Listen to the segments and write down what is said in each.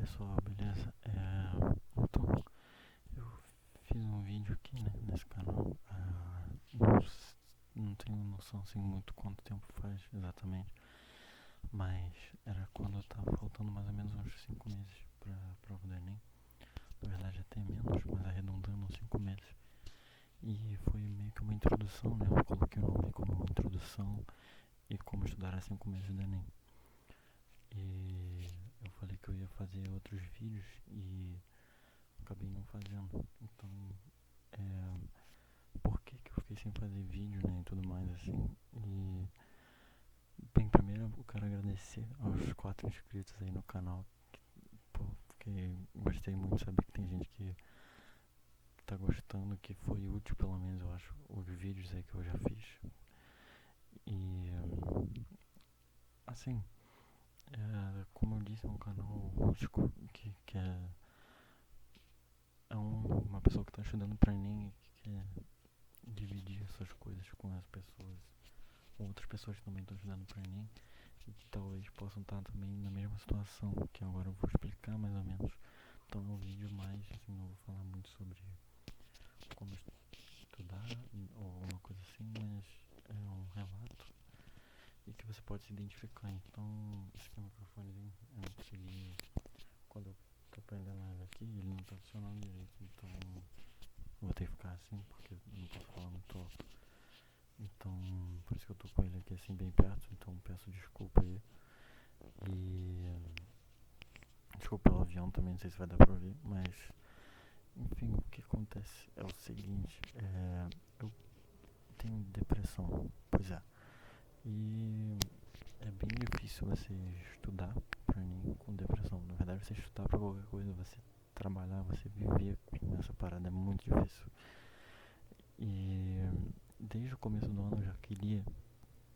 pessoal, beleza? Então, eu fiz um vídeo aqui, né, nesse canal. Não tenho noção assim muito quanto tempo faz exatamente, mas era quando eu tava faltando mais ou menos uns 5 meses pra prova do Enem. Na verdade, até menos, mas arredondando uns 5 meses. E foi meio que uma introdução, né? Eu coloquei o nome como introdução e como estudar há 5 meses do Enem. E eu falei que eu ia fazer outros vídeos e acabei não fazendo. Então, por que que eu fiquei sem fazer vídeo, né, e tudo mais assim? E, bem, primeiro eu quero agradecer aos 4 inscritos aí no canal. Porque gostei muito de saber que tem gente que tá gostando, que foi útil pelo menos, eu acho, os vídeos aí que eu já fiz. E, assim, como eu disse, é um canal rústico que é uma pessoa que está estudando para Enem e que quer dividir essas coisas com as pessoas, com outras pessoas que também estão estudando para Enem e que talvez possam estar também na mesma situação, que agora eu vou explicar mais ou menos. Então é um vídeo mais, assim, não vou falar muito sobre como estudar ou alguma coisa assim, mas é um relato e que você pode se identificar. Então, esse aqui é o microfonezinho, eu não consegui, quando eu tô prendendo ele aqui, ele não tá funcionando direito, então vou ter que ficar assim, porque eu não posso falar muito alto. Então, por isso que eu tô com ele aqui assim bem perto, então peço desculpa aí. E desculpa pelo avião também, não sei se vai dar pra ouvir, mas enfim, o que acontece é o seguinte, eu tenho depressão, pois é. E é bem difícil você estudar pra mim com depressão. Na verdade, você estudar pra qualquer coisa, você trabalhar, você viver com essa parada é muito difícil. E desde o começo do ano eu já queria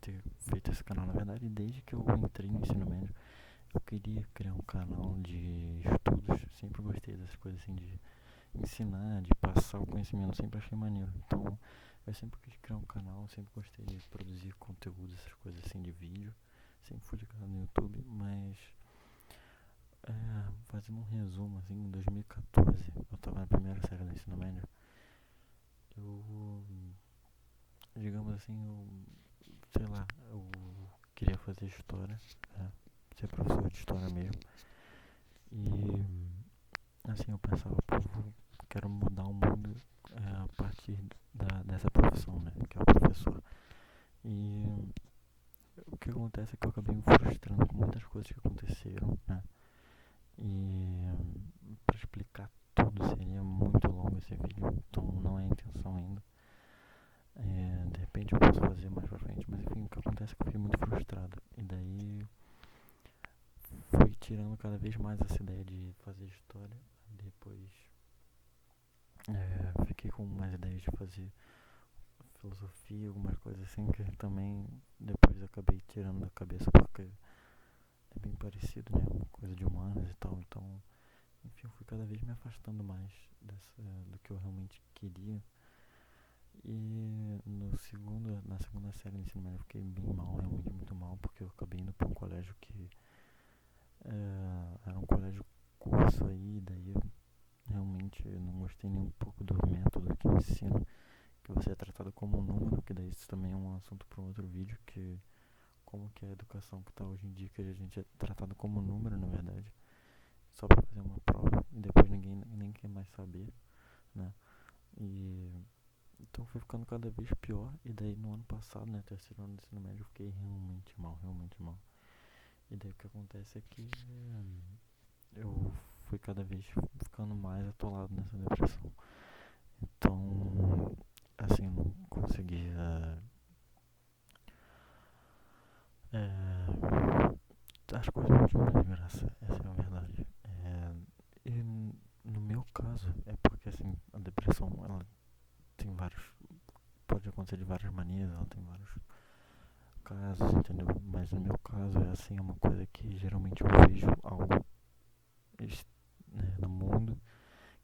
ter feito esse canal. Na verdade, desde que eu entrei no ensino médio, eu queria criar um canal de estudos. Sempre gostei dessas coisas assim de ensinar, de passar o conhecimento, sempre achei maneiro. Então, eu sempre quis criar um canal, sempre gostei de produzir conteúdo, essas coisas assim de vídeo. Sempre fui ligado no YouTube, mas fazendo um resumo, assim, em 2014, eu tava na primeira série do ensino médio. Eu, digamos assim, sei lá, eu queria fazer história, né? Ser professor de história mesmo. E assim eu pensava, pô, quero mudar o mundo a partir dessa profissão, né? Que é o professor. E o que acontece é que eu acabei me frustrando com muitas coisas que aconteceram, né? E para explicar tudo seria muito longo esse vídeo, então não é a intenção ainda. De repente eu posso fazer mais pra frente, mas enfim, o que acontece é que eu fiquei muito frustrado. E daí fui tirando cada vez mais essa ideia de fazer história. Depois fiquei com mais ideias de fazer filosofia, algumas coisas assim que também depois acabei tirando da cabeça porque é bem parecido, né? Uma coisa de humanas e tal. Então, enfim, eu fui cada vez me afastando mais do que eu realmente queria. E na segunda série do ensino médio eu fiquei bem mal, realmente muito mal, porque eu acabei indo pra um colégio que era um colégio curso aí, daí eu realmente não gostei nem um pouco do método que ensina, que você é tratado como um número, que daí isso também é um assunto para um outro vídeo, que como que é a educação que está hoje em dia, que a gente é tratado como um número, na verdade, só para fazer uma prova, e depois ninguém nem quer mais saber, né? E então foi ficando cada vez pior, e daí no ano passado, né, terceiro ano do ensino médio, eu fiquei realmente mal, realmente mal. E daí o que acontece é que eu fui cada vez ficando mais atolado nessa depressão. Então, assim, não conseguia. As coisas não tinham mais graça, essa é a verdade. E no meu caso, é porque assim, a depressão ela tem vários. Pode acontecer de várias maneiras, ela tem vários casos, entendeu? Mas no meu caso é assim, é uma coisa que geralmente eu vejo algo no mundo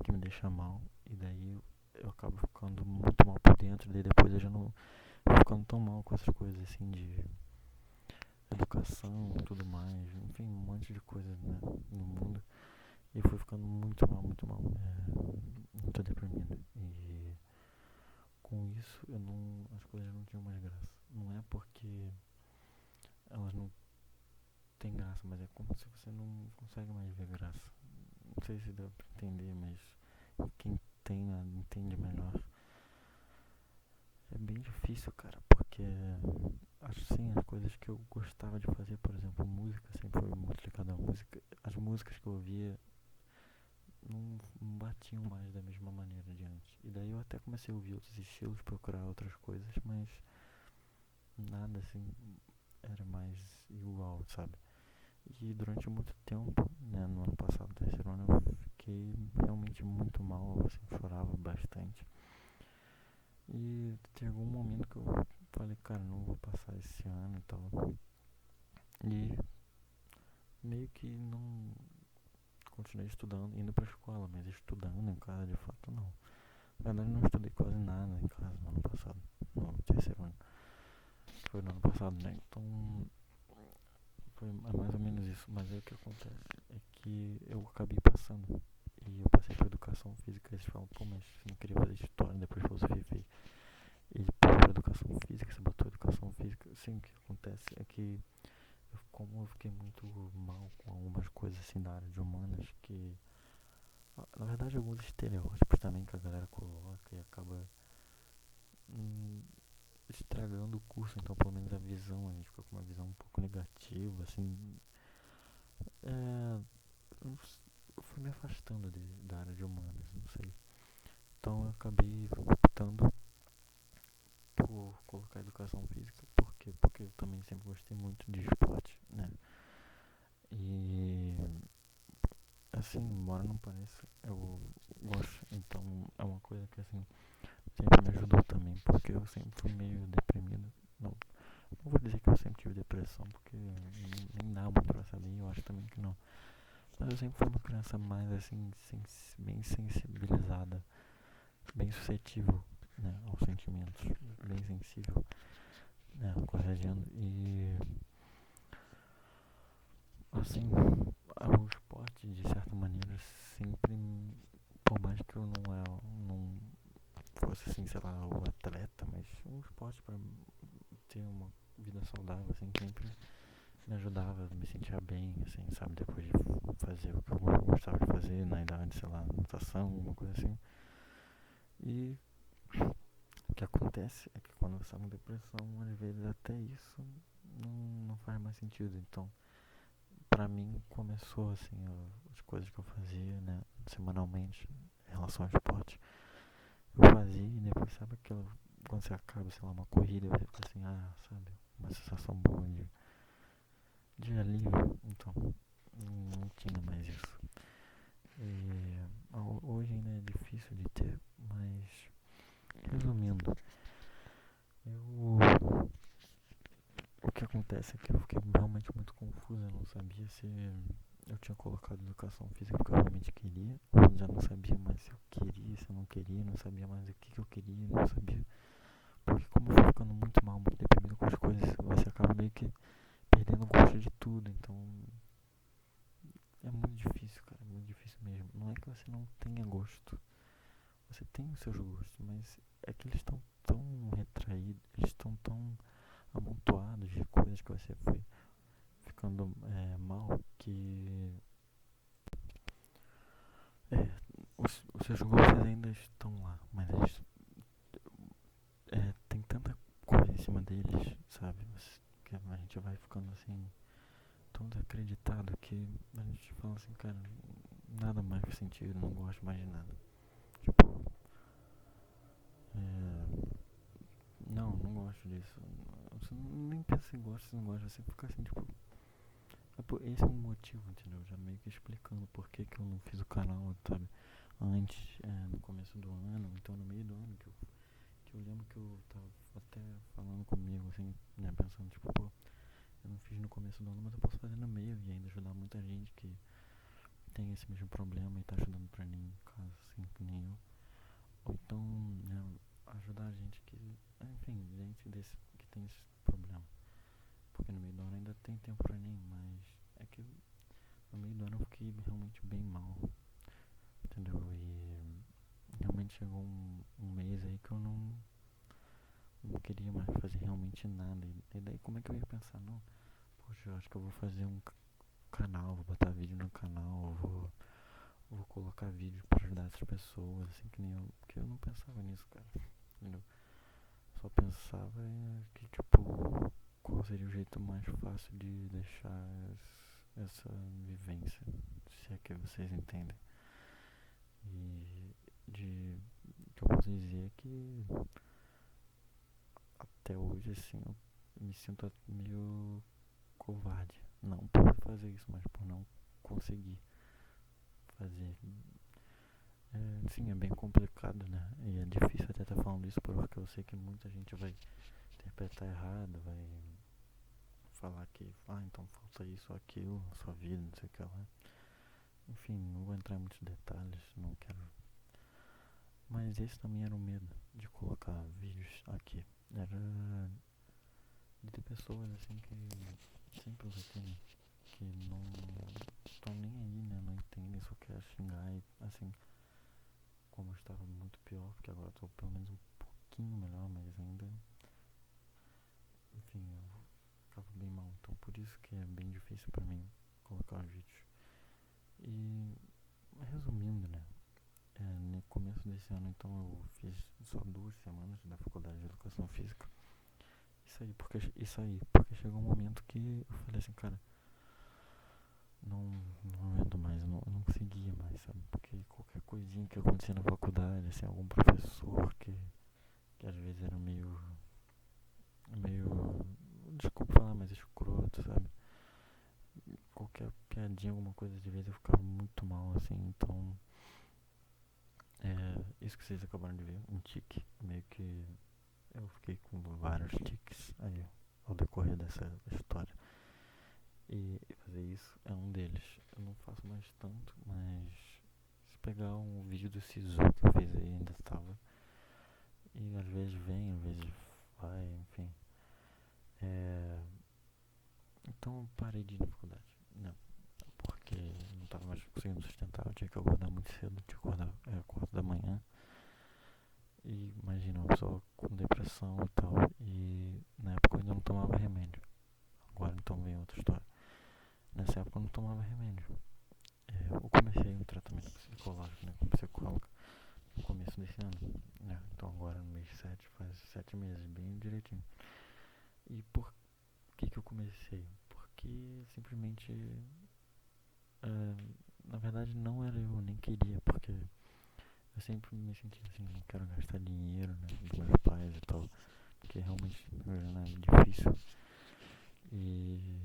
que me deixa mal, e daí eu acabo ficando muito mal por dentro, e daí depois eu já não vou ficando tão mal com essas coisas assim de educação e tudo mais, enfim, um monte de coisas, né, no mundo, E fui ficando muito mal, muito deprimido. E com isso eu não, as coisas não tinham mais graça. Não é porque elas não têm graça, mas é como se você não consegue mais ver graça. Não sei se deu pra entender, mas quem tenha entende melhor. É bem difícil, cara, porque assim, as coisas que eu gostava de fazer, por exemplo, música, sempre foi muito ligado à música. As músicas que eu ouvia não batiam mais da mesma maneira de antes. E daí eu até comecei a ouvir outros estilos, procurar outras coisas, mas nada assim era mais igual, sabe? E durante muito tempo, né, no ano passado, terceiro ano, eu fiquei realmente muito mal, assim, chorava bastante. E tem algum momento que eu falei, cara, não vou passar esse ano e tal. E meio que não continuei estudando, indo pra escola, mas estudando em casa de fato não. Na verdade não estudei quase nada em casa no ano passado, no terceiro ano. Foi no ano passado, né? Então foi mais ou menos isso. Mas aí o que acontece é que eu acabei passando. E eu passei por educação física. Eles falam, pô, mas você não queria fazer história, depois filosofia fez. E depois por educação física, você botou educação física. Sim, o que acontece é que como eu fiquei muito mal com algumas coisas assim da área de humanas que na verdade alguns estereótipos também que a galera coloca e acaba hum, estragando o curso, então pelo menos a visão, a gente fica com uma visão um pouco negativa, assim, é, eu fui me afastando da área de humanas, não sei. Então eu acabei optando por colocar educação física, por quê? Porque eu também sempre gostei muito de esporte, né? E assim, embora não pareça, eu gosto, então é uma coisa que assim sempre me ajudou também, porque eu sempre fui meio deprimido. Não, não vou dizer que eu sempre tive depressão, porque nem dá muito pra saber, eu acho também que não. Mas eu sempre fui uma criança mais assim, bem sensibilizada, bem suscetível, né, aos sentimentos, bem sensível, né, corrigindo. E assim, o esporte de certa maneira sempre, por mais que eu não fosse assim, sei lá, o atleta, mas um esporte pra ter uma vida saudável, assim, sempre me ajudava a me sentir bem, assim, sabe, depois de fazer o que eu gostava de fazer na idade, sei lá, natação, alguma coisa assim. E o que acontece é que quando você está com depressão, às vezes até isso não faz mais sentido. Então, pra mim, começou assim, as coisas que eu fazia, né, semanalmente, em relação ao esporte. Eu fazia e depois, sabe aquilo, quando você acaba, sei lá, uma corrida, você fica assim, sabe, uma sensação boa de alívio. Então, não tinha mais isso. E, hoje ainda é difícil de ter, mas resumindo, eu, o que acontece é que eu fiquei realmente muito confuso, eu não sabia se eu tinha colocado educação física porque eu realmente queria, ou já não sabia mais se eu queria, se eu não queria, não sabia mais o que eu queria, não sabia. Porque como eu fui ficando muito mal, muito deprimido com as coisas, você acaba meio que perdendo o gosto de tudo, então é muito difícil, cara, é muito difícil mesmo. Não é que você não tenha gosto, você tem os seus gostos, mas é que eles estão tão retraídos, eles estão tão amontoados de coisas que você foi ficando mal que é, os seus gostos ainda estão lá, mas eles tem tanta coisa em cima deles, sabe? Que a gente vai ficando assim, tão desacreditado que a gente fala assim, cara, nada mais faz sentido, não gosto mais de nada. Tipo, não gosto disso. Você nem pensa se gosta, se não gosta, você fica assim, tipo. Esse é um motivo, entendeu? Já meio que explicando por que eu não fiz o canal, sabe? Antes, no começo do ano, então no meio do ano, que eu lembro que eu tava até falando comigo, assim, né? Pensando, tipo, pô, eu não fiz no começo do ano, mas eu posso fazer no meio e ainda ajudar muita gente que tem esse mesmo problema e tá ajudando pra mim, caso assim, que nem eu. Ou então, né, ajudar a gente que, enfim, gente que tem esse problema. Porque no meio do ano ainda tem tempo pra mim, mas é que no meio do ano eu fiquei realmente realmente bem mal, entendeu? E realmente chegou um mês aí que eu não queria mais fazer realmente nada. E daí como é que eu ia pensar? Não, poxa, eu acho que eu vou fazer um canal, vou botar vídeo no canal, vou colocar vídeo pra ajudar essas pessoas, assim que nem eu. Porque eu não pensava nisso, cara. Entendeu? Só pensava que, tipo, qual seria o jeito mais fácil de deixar essa vivência, se é que vocês entendem. E de que eu posso dizer que até hoje, assim, eu me sinto meio covarde. Não por fazer isso, mas por não conseguir fazer. Sim, é bem complicado, né? E é difícil até estar falando isso porque eu sei que muita gente vai interpretar errado, vai falar que, então falta isso ou aquilo na sua vida, não sei o que lá. Enfim, não vou entrar em muitos detalhes, não quero. Mas esse também era o medo de colocar vídeos aqui. Era de ter pessoas assim que simples aqui, né? Que não estão nem aí, né? Não entendem, só querem xingar e assim, como eu estava muito pior, porque agora estou pelo menos um pouquinho melhor, mas ainda, enfim, eu ficava bem mal. Então por isso que é bem difícil pra mim colocar vídeos. E resumindo, né? No começo desse ano, então, eu fiz só 2 semanas da faculdade de educação física. Isso aí, porque chegou um momento que eu falei assim, cara, não aguento mais, não conseguia mais, sabe? Porque qualquer coisinha que acontecia na faculdade, assim, algum professor que às vezes era meio, desculpa falar, mas escroto, sabe? Qualquer piadinha, alguma coisa, de vez eu ficava muito mal, assim, então, isso que vocês acabaram de ver, um tique, meio que eu fiquei com vários tiques aí ao decorrer dessa história. E fazer isso é um deles. Eu não faço mais tanto, mas se pegar um vídeo do Sisu que eu fiz aí, ainda estava. E às vezes vem, às vezes vai, enfim. Então eu parei de ir na faculdade. Não, porque não estava mais conseguindo sustentar. Eu tinha que acordar muito cedo, tinha que acordar 4 da manhã. E imagina, uma pessoa com depressão e tal. E na época eu ainda não tomava remédio. Agora então vem outra história. Nessa época eu não tomava remédio. Eu comecei um tratamento psicológico, né, com psicóloga no começo desse ano. Né? Então agora no mês 7 faz 7 meses, bem direitinho. E por que eu comecei? Porque simplesmente, na verdade não era eu, nem queria, porque eu sempre me senti assim, não quero gastar dinheiro, né, dos meus pais e tal, porque realmente né, é difícil. E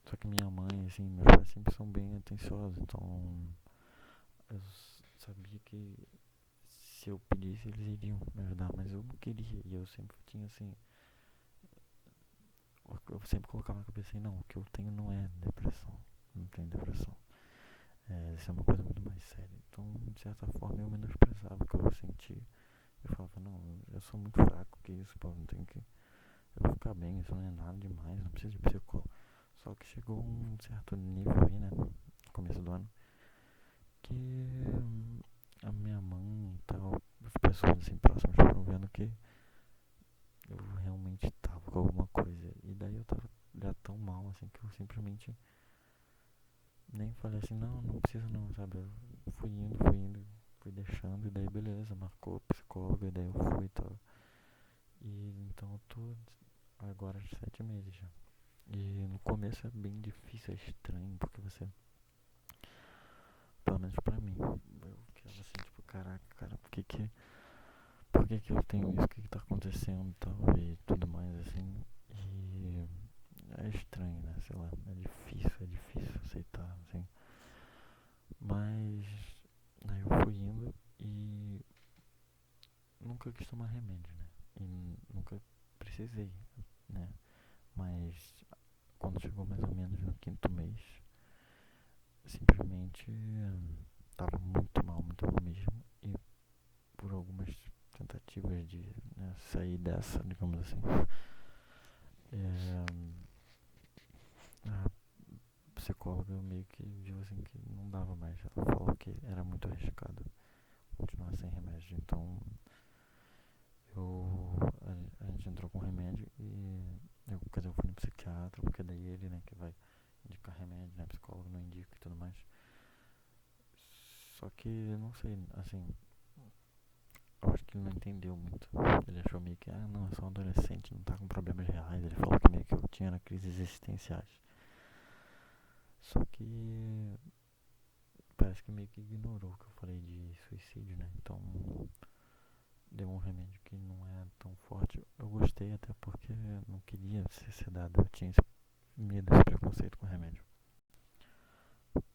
só que minha mãe, assim, meus pais sempre são bem atenciosos, então eu sabia que se eu pedisse eles iriam me ajudar, mas eu não queria, e eu sempre tinha assim, eu sempre colocava na cabeça assim, não, o que eu tenho não é depressão, não tenho depressão, isso é uma coisa muito mais séria. Então, de certa forma, eu menosprezava o que eu sentia. Eu falava, não, eu sou muito fraco, que isso, pô, não tenho que, eu vou ficar bem, isso não é nada demais, não preciso de psicólogo. Só que chegou um certo nível aí, né, no começo do ano, que a minha mãe e tal, as pessoas assim próximas foram vendo que eu realmente tava com alguma coisa. E daí eu tava já tão mal assim que eu simplesmente nem falei assim, não precisa não, sabe? Eu fui indo, fui deixando, e daí beleza, marcou psicólogo, e daí eu fui e tal. E então eu tô agora 7 meses já. E no começo é bem difícil, é estranho, porque você, pelo menos pra mim, eu ficava assim, tipo, caraca, cara, por que eu tenho isso, o que tá acontecendo e tal, e tudo mais assim. E é estranho, né? Sei lá, é difícil aceitar, assim. Mas aí eu fui indo e nunca quis tomar remédio, né? E nunca precisei, né? Mas quando chegou mais ou menos no quinto mês, simplesmente tava muito mal mesmo. E por algumas tentativas de, né, sair dessa, digamos assim, a psicóloga meio que viu assim que não dava mais. Ela falou que era muito arriscado continuar sem remédio. Então eu, a gente entrou com remédio e quer dizer, eu fui no psiquiatra, porque daí ele, né, que vai indicar remédio, né, psicólogo não indica e tudo mais. Só que, não sei, assim, eu acho que ele não entendeu muito. Ele achou meio que, ah, não, é só um adolescente, não tá com problemas reais. Ele falou que meio que eu tinha na crises existenciais. Só que parece que meio que ignorou o que eu falei de suicídio, né? Então deu um remédio que não é tão forte. Eu gostei até porque eu não queria ser sedado. Eu tinha esse medo, esse preconceito com remédio.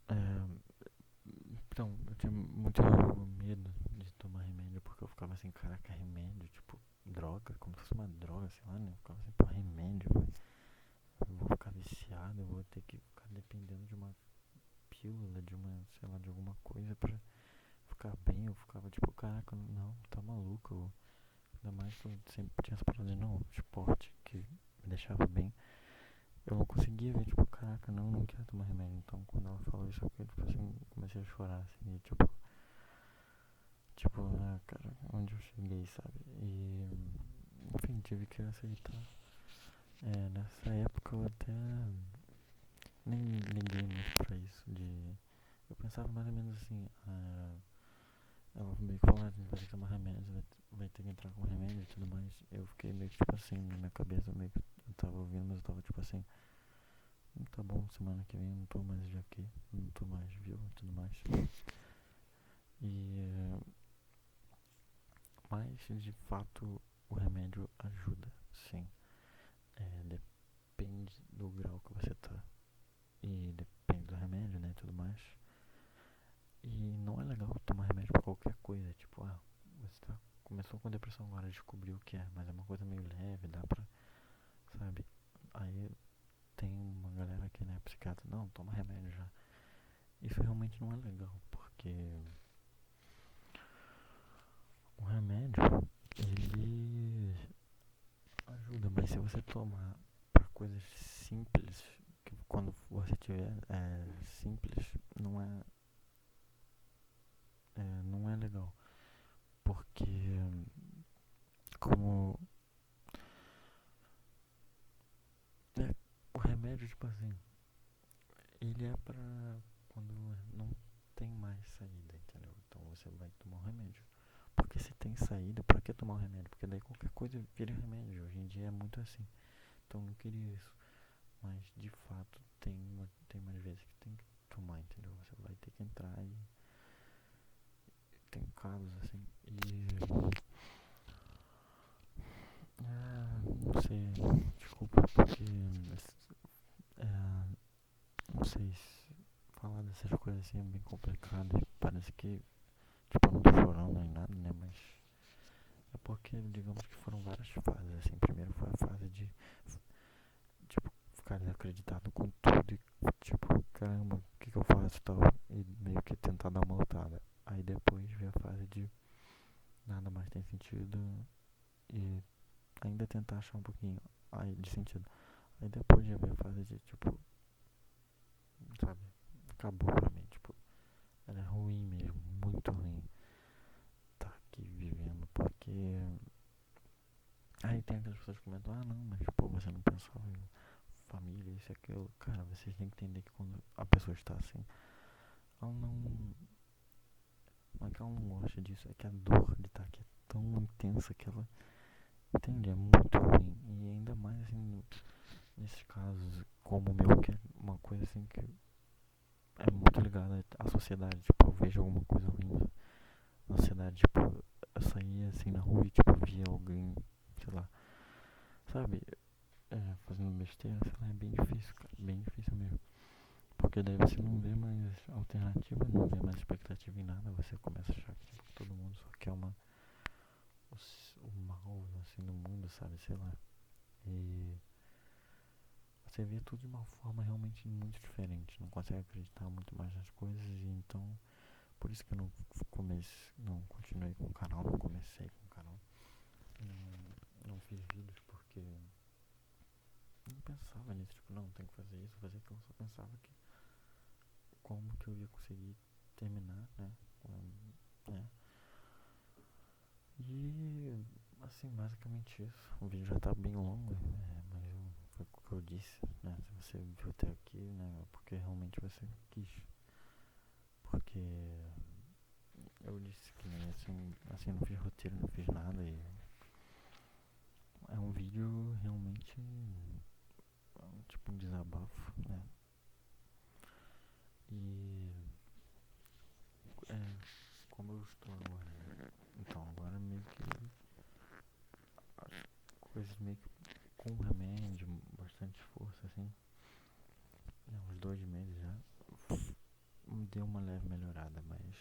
É, então, eu tinha muito medo de tomar remédio porque eu ficava assim, caraca, remédio, tipo, droga, como se fosse uma droga, sei lá, né? Eu ficava assim, pô, remédio, eu vou ficar viciado, eu vou ter que ficar dependendo de uma pílula, de uma, sei lá, de alguma coisa pra ficar bem. Eu ficava tipo, caraca, não, tá maluco. Ainda mais que eu sempre tinha essa parada de não, esporte que me deixava bem. Eu não conseguia ver, tipo, caraca, não quero tomar remédio. Então quando ela falou isso, eu tipo assim, comecei a chorar, assim, e, tipo, ah, cara, onde eu cheguei, sabe? E, enfim, tive que aceitar. Nessa época eu até nem liguei muito pra isso de... Eu pensava mais ou menos assim, ela meio que falou, a gente vai ter que tomar remédio, vai ter que entrar com remédio e tudo mais. Eu fiquei meio que tipo assim, na minha cabeça, meio que eu tava ouvindo, mas eu tava tipo assim, tá bom, semana que vem eu não tô mais de aqui, não tô mais vivo e tudo mais. E, mas de fato o remédio ajuda, sim. Depende do grau que você tá. E depende do remédio, né, e tudo mais. E não é legal tomar remédio pra qualquer coisa, tipo, você começou com depressão agora, descobriu o que é, mas é uma coisa meio leve, dá pra, sabe? Aí tem uma galera que, né, psiquiatra, não, toma remédio já. Isso realmente não é legal, porque o remédio, ele ajuda, mas se você tomar pra coisas simples, que quando você tiver simples, não é legal. Porque como o remédio, tipo assim, ele é pra quando não tem mais saída, entendeu? Então você vai tomar um remédio. Porque se tem saída, pra que tomar um remédio? Porque daí qualquer coisa vira remédio. Hoje em dia é muito assim. Então eu não queria isso. Mas de fato tem umas vezes que tem que tomar, entendeu? Você vai ter que entrar e tem casos assim. E não sei, desculpa porque não sei se falar dessas coisas assim é bem complicado. Parece que tipo eu não tô chorando nem nada, né? Mas é porque digamos que foram várias fases assim. Primeiro foi a fase de tipo ficar desacreditado com tudo e tipo, caramba, o que eu faço e tal, e meio que tentar dar uma lutada. Aí depois veio a fase de nada mais tem sentido e ainda tentar achar um pouquinho aí de sentido. Aí depois já veio a fase de tipo, sabe, acabou pra mim, tipo, era ruim mesmo, muito ruim tá aqui vivendo, porque aí tem aquelas pessoas que comentam, não, mas pô, você não pensava em família, isso e aquilo. Cara, vocês têm que entender que quando a pessoa está assim, ela não é que ela não gosta disso, é que a dor de estar aqui é tão intensa que ela, entende, é muito ruim. E ainda mais assim, nesses casos como o meu, que é uma coisa assim que é muito ligada à sociedade. Tipo, eu vejo alguma coisa ruim na sociedade, tipo, eu saía assim na rua e tipo, via alguém, sei lá, sabe, fazendo besteira, sei lá, é bem difícil, cara, bem difícil mesmo. Porque daí você não vê mais alternativa, não vê mais expectativa em nada, você começa a achar que tipo, todo mundo só quer o mal assim do mundo, sabe, sei lá. E você vê tudo de uma forma realmente muito diferente, não consegue acreditar muito mais nas coisas e então por isso que eu não continuei com o canal, não comecei com o canal, não fiz vídeos porque não pensava nisso, tipo, não, tem que fazer isso, fazer aquilo, só pensava que como que eu ia conseguir terminar, né? né? E assim, basicamente isso. O vídeo já tá bem longo, mas foi o que eu disse, né? Se você viu até aqui, né? É porque realmente você quis. Porque eu disse que assim não fiz roteiro, não fiz nada e é um vídeo realmente tipo um desabafo, né? E como eu estou agora, né? Então agora meio que as coisas meio que com remédio, bastante força assim, uns 2 meses já, deu uma leve melhorada, mas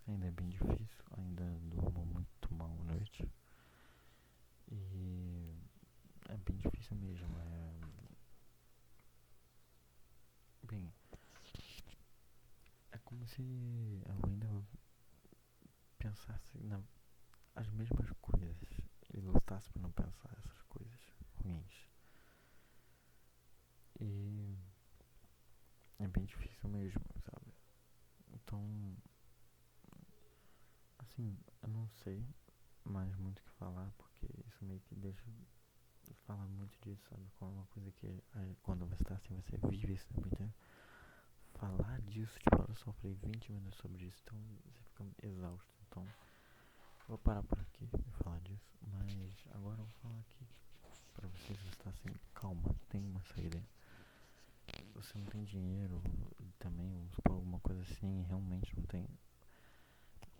ainda é bem difícil, ainda durmo muito mal à noite e é bem difícil mesmo. Bem, é como se eu ainda pensasse as mesmas coisas e lutasse pra não pensar essas coisas ruins. E é bem difícil mesmo, sabe? Então, assim, eu não sei mais muito o que falar, porque isso meio que deixa. Fala muito disso, sabe? Como uma coisa que quando você tá assim, você vive isso tempo inteiro. Falar disso, tipo, olha só, eu falei 20 minutos sobre isso, então você fica exausto. Então, vou parar por aqui e falar disso, mas agora eu vou falar aqui pra você, se você tá assim, calma, tem uma saída. Você não tem dinheiro também, vamos supor, alguma coisa assim, realmente não tem.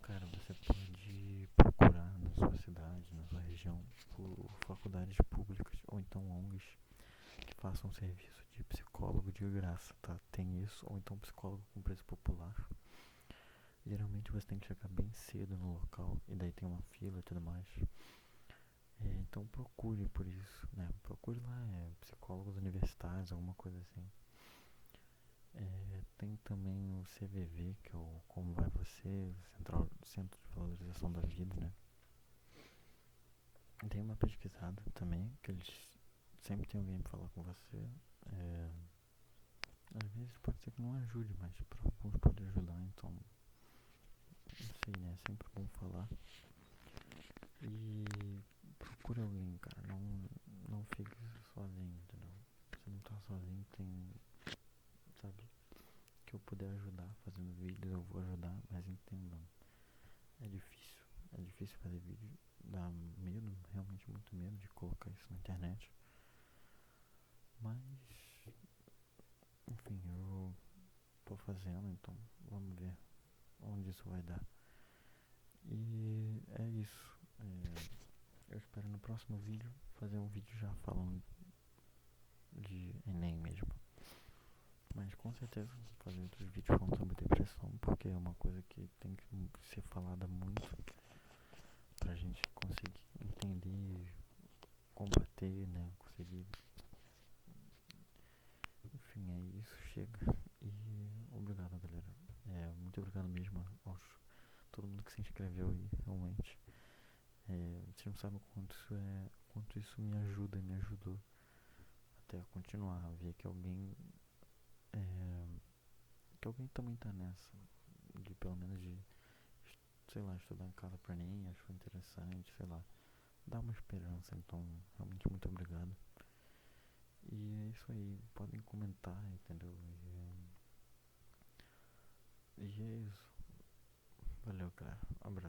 Cara, você pode procurar na sua cidade, na sua região, por faculdades públicas ou então ONGs que façam serviço de psicólogo de graça, tá? Tem isso, ou então psicólogo com preço popular. Geralmente você tem que chegar bem cedo no local e daí tem uma fila e tudo mais. Então procure por isso, né? Procure lá, psicólogos universitários, alguma coisa assim. Tem também o CVV, que é o Como Vai Você, Centro de Valorização da Vida, né? Tem uma pesquisada também, que eles sempre tem alguém pra falar com você. Às vezes pode ser que não ajude, mas para alguns pode ajudar, então não sei, né? É sempre bom falar. E procure alguém, cara. Não fique sozinho, entendeu? Você não tá sozinho, tem, sabe, que eu puder ajudar fazendo vídeos, eu vou ajudar, mas entendam, é difícil. É difícil fazer vídeo, dá medo, realmente muito medo de colocar isso na internet. Mas, enfim, eu tô fazendo, então vamos ver onde isso vai dar. E é isso. Eu espero no próximo vídeo fazer um vídeo já falando de Enem mesmo. Mas com certeza vou fazer outros vídeos falando sobre depressão, porque é uma coisa que tem que ser falada muito pra gente conseguir entender, combater, né? Conseguir. Enfim, é isso, chega. E obrigado, galera. Muito obrigado mesmo aos todo mundo que se inscreveu aí, realmente. Vocês não sabem quanto isso me ajuda, me ajudou até a continuar, a ver que alguém também tá nessa, de pelo menos de, sei lá, estudar em casa pra mim, achou interessante, sei lá, dá uma esperança, então realmente muito obrigado. E é isso aí, podem comentar, entendeu? E é isso. Valeu, cara. Abraço.